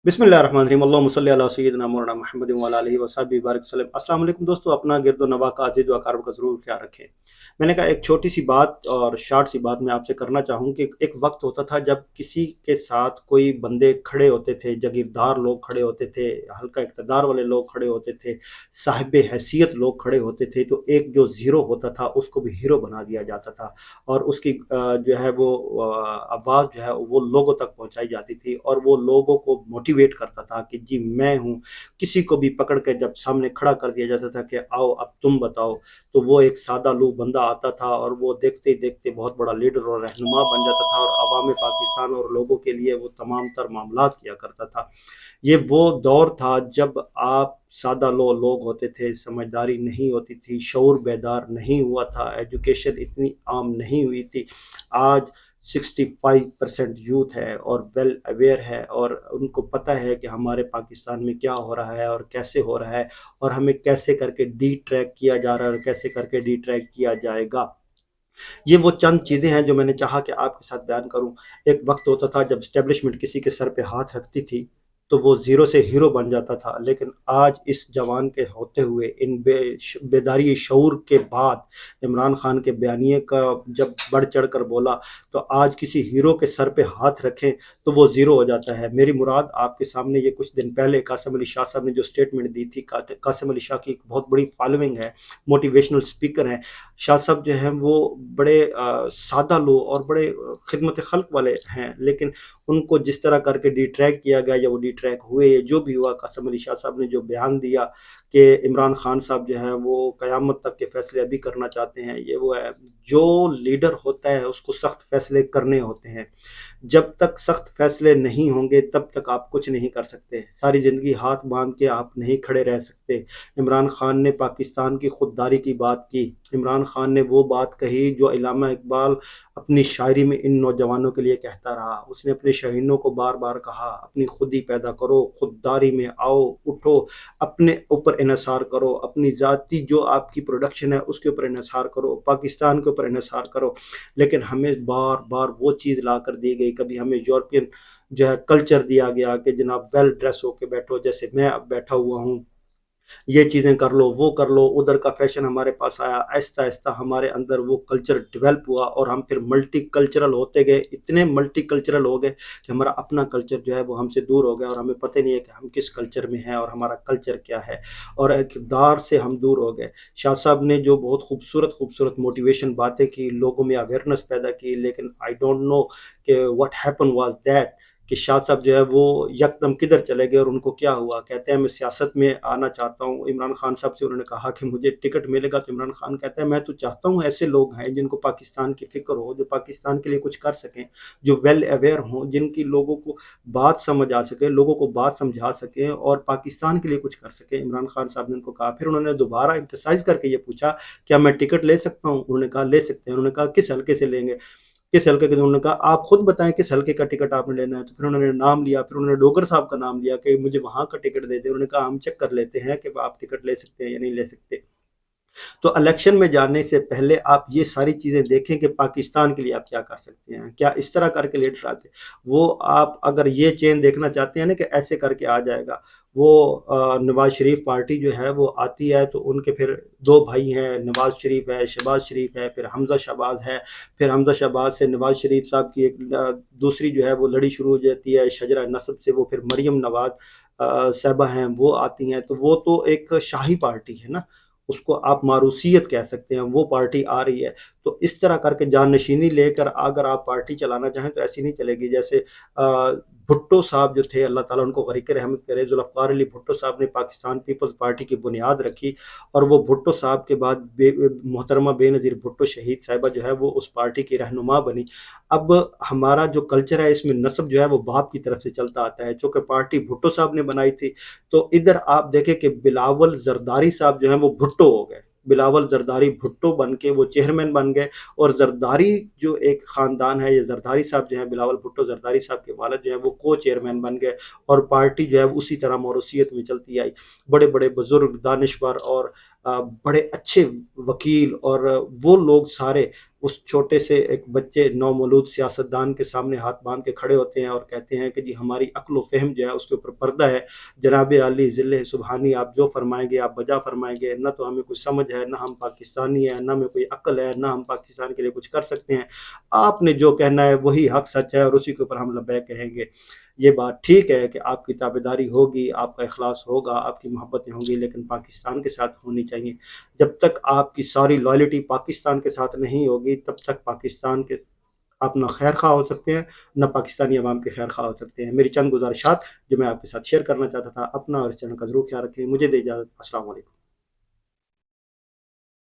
बिस्मिल्लाहिर्रहमानिर्रहीम अल्लाहुम्मा सल्लि अला सय्यिदिना मौलाना मुहम्मद व अला आलिहि व सहबिहि बारिक वसल्लम। अस्सलाम वालेकुम दोस्तों, अपना गिरदो नवा का अज़ीज़ व अक़ारिब का ज़रूर ख्याल रखें। मैंने कहा एक छोटी सी बात और शॉर्ट सी बात मैं आपसे करना चाहूँ कि एक वक्त होता था जब किसी के साथ कोई बंदे खड़े होते थे, जागीरदार लोग खड़े होते थे, हल्का इक़्तिदार वाले लोग खड़े होते थे, साहिब हैसियत लोग खड़े होते थे, तो एक जो ज़ीरो होता था उसको भी हीरो बना दिया जाता था और उसकी जो है वो आवाज़ जो है वो लोगों तक पहुँचाई जाती थी और वो लोगों को मोटिवेट करता था कि जी मैं हूँ। किसी को भी पकड़ के जब सामने खड़ा कर दिया जाता था कि आओ अब तुम बताओ, तो वो एक सादा लूह बंदा आता था और वो देखते ही देखते बहुत बड़ा लीडर और रहनुमा बन जाता था और अवाम पाकिस्तान और लोगों के लिए वो तमाम तर मामलात किया करता था। ये वो दौर था जब आप सादा लोग होते थे, समझदारी नहीं होती थी, शऊर बेदार नहीं हुआ था, एजुकेशन इतनी आम नहीं हुई थी। आज 65% यूथ है और वेल अवेयर है और उनको पता है कि हमारे पाकिस्तान में क्या हो रहा है और कैसे हो रहा है और हमें कैसे करके डी ट्रैक किया जा रहा है और कैसे करके डी ट्रैक किया जाएगा। ये वो चंद चीज़ें हैं जो मैंने चाहा कि आपके साथ बयान करूं। एक वक्त होता था जब स्टैब्लिशमेंट किसी के सर पे हाथ रखती थी तो वो ज़ीरो से हीरो बन जाता था, लेकिन आज इस जवान के होते हुए इन बेदारी शऊर के बाद इमरान खान के बयानिए का जब बढ़ चढ़ कर बोला तो आज किसी हीरो के सर पे हाथ रखें तो वो ज़ीरो हो जाता है। मेरी मुराद आपके सामने ये कुछ दिन पहले कासिम अली शाह साहब ने जो स्टेटमेंट दी थी। कासिम अली शाह की एक बहुत बड़ी फॉलोइंग है, मोटिवेशनल स्पीकर हैं। शाह साहब जो हैं वो बड़े सादा लोग और बड़े खिदमत खल्क वाले हैं, लेकिन उनको जिस तरह करके डी ट्रैक किया गया या वो डी ट्रैक हुए या जो भी हुआ, कासिम अली शाह साहब ने जो बयान दिया कि इमरान खान साहब जो है वो क़यामत तक के फैसले अभी करना चाहते हैं, ये वो है। जो लीडर होता है उसको सख्त फैसले करने होते हैं। जब तक सख्त फैसले नहीं होंगे तब तक आप कुछ नहीं कर सकते। सारी ज़िंदगी हाथ बांध के आप नहीं खड़े रह सकते। इमरान खान ने पाकिस्तान की खुददारी की बात की। इमरान खान ने वो बात कही जो इल्लामा इकबाल अपनी शायरी में इन नौजवानों के लिए कहता रहा। उसने अपने शहीनों को बार बार कहा, अपनी खुदी पैदा करो, खुददारी में आओ, उठो, अपने ऊपर इन्हिसार करो, अपनी ज़ाती जो आपकी प्रोडक्शन है उसके ऊपर इन्हिसार करो, पाकिस्तान के ऊपर इन्हिसार करो। लेकिन हमें बार बार वो चीज़ ला कर दी गई। कभी हमें यूरोपियन जो है कल्चर दिया गया कि जनाब वेल ड्रेस होके बैठो, जैसे मैं अब बैठा हुआ हूँ, ये चीज़ें कर लो, वो कर लो। उधर का फैशन हमारे पास आया, आहिस्ता आहिस्ता हमारे अंदर वो कल्चर डेवलप हुआ और हम फिर मल्टी कल्चरल होते गए, इतने मल्टी कल्चरल हो गए कि हमारा अपना कल्चर जो है वो हमसे दूर हो गया और हमें पता ही नहीं है कि हम किस कल्चर में हैं और हमारा कल्चर क्या है, और इक़्तिदार से हम दूर हो गए। शाह साहब ने जो बहुत खूबसूरत खूबसूरत मोटिवेशन बातें की, लोगों में अवेयरनेस पैदा की, लेकिन आई डोंट नो कि व्हाट हैपन वाज दैट कि शाह साहब जो है वो यकदम किधर चले गए और उनको क्या हुआ। कहते हैं मैं सियासत में आना चाहता हूँ। इमरान खान साहब से उन्होंने कहा कि मुझे टिकट मिलेगा, तो इमरान खान कहता है मैं तो चाहता हूँ ऐसे लोग हैं जिनको पाकिस्तान की फ़िक्र हो, जो पाकिस्तान के लिए कुछ कर सकें, जो वेल अवेयर हों, जिनकी लोगों को बात समझ आ सके, लोगों को बात समझा सकें और पाकिस्तान के लिए कुछ कर सकें। इमरान खान साहब ने उनको कहा। फिर उन्होंने दोबारा एम्फसाइज़ करके ये पूछा, क्या मैं टिकट ले सकता हूँ? उन्होंने कहा ले सकते हैं। उन्होंने कहा किस हल्के से लेंगे? किस हल्के के? उन्होंने कहा आप खुद बताएं किस हल्के का टिकट आपने लेना है। तो फिर उन्होंने नाम लिया, फिर उन्होंने डोगर साहब का नाम लिया कि मुझे वहां का टिकट दे दे। उन्होंने कहा हम चेक कर लेते हैं कि आप टिकट ले सकते हैं या नहीं ले सकते। तो इलेक्शन में जाने से पहले आप ये सारी चीज़ें देखें कि पाकिस्तान के लिए आप क्या कर सकते हैं। क्या इस तरह करके लीडर आते, वो आप अगर ये चेन देखना चाहते हैं ना कि ऐसे करके आ जाएगा, वो नवाज शरीफ पार्टी जो है वो आती है तो उनके फिर दो भाई हैं, नवाज शरीफ है, शहबाज शरीफ है, फिर हमजा शहबाज है। फिर हमजा शहबाज से नवाज शरीफ साहब की एक दूसरी जो है वो लड़ी शुरू हो जाती है शजरा नस्ब से। वो फिर मरियम नवाज साहबा हैं, वो आती हैं। तो वो तो एक शाही पार्टी है ना, उसको आप मारूसियत कह सकते हैं, वो पार्टी आ रही है। तो इस तरह करके जाननशीनी लेकर अगर आप पार्टी चलाना चाहें तो ऐसी नहीं चलेगी। जैसे भुट्टो साहब जो थे, अल्लाह ताला उनको गरीक रहमत करे, जुल्फ़िकार अली भुट्टो साहब ने पाकिस्तान पीपल्स पार्टी की बुनियाद रखी और वो भुट्टो साहब के बाद मोहतरमा बेनज़ीर भुट्टो शहीद साहिबा जो है वो उस पार्टी की रहनुमा बनी। अब हमारा जो कल्चर है इसमें नस्ब जो है वो बाप की तरफ से चलता आता है, चूँकि पार्टी भुट्टो साहब ने बनाई थी। तो इधर आप देखें कि बिलावल जरदारी साहब जो हैं वो भुट्टो हो गए। बिलावल जरदारी भुट्टो बन के वो चेयरमैन बन गए और जरदारी जो एक ख़ानदान है, ये जरदारी साहब जो है, बिलावल भुट्टो जरदारी साहब के वालिद जो है वो को चेयरमैन बन गए और पार्टी जो है उसी तरह मौरूसियत में चलती आई। बड़े बड़े बुजुर्ग दानिश्वर और बड़े अच्छे वकील और वो लोग सारे उस छोटे से एक बच्चे नौमौलूद सियासतदान के सामने हाथ बांध के खड़े होते हैं और कहते हैं कि जी हमारी अक्ल व फ़हम जो है उसके ऊपर पर्दा है, जनाब आली ज़िल्ले सुबहानी आप जो फरमाएंगे आप बजा फरमाएंगे, ना तो हमें कुछ समझ है, ना हम पाकिस्तानी हैं, ना हमें कोई अक्ल है, ना हम पाकिस्तान के लिए कुछ कर सकते हैं। आपने जो कहना है वही हक सच है और उसी के ऊपर हम लब्बैक कहेंगे। ये बात ठीक है कि आपकी ताबेदारी होगी, आपका इखलास होगा, आपकी मोहब्बतें होंगी, लेकिन पाकिस्तान के साथ होनी चाहिए। जब तक आपकी सारी लॉयल्टी पाकिस्तान के साथ नहीं होगी, तब तक पाकिस्तान के आप ना खैर खा हो सकते हैं, ना पाकिस्तानी अवाम के खैर खा हो सकते हैं। मेरी चंद गुजारिशात जो मैं आपके साथ शेयर करना चाहता था। अपना और इस चैनल का ज़रूर ख्याल रखें। मुझे दे इजाज़त। अस्सलाम वालेकुम।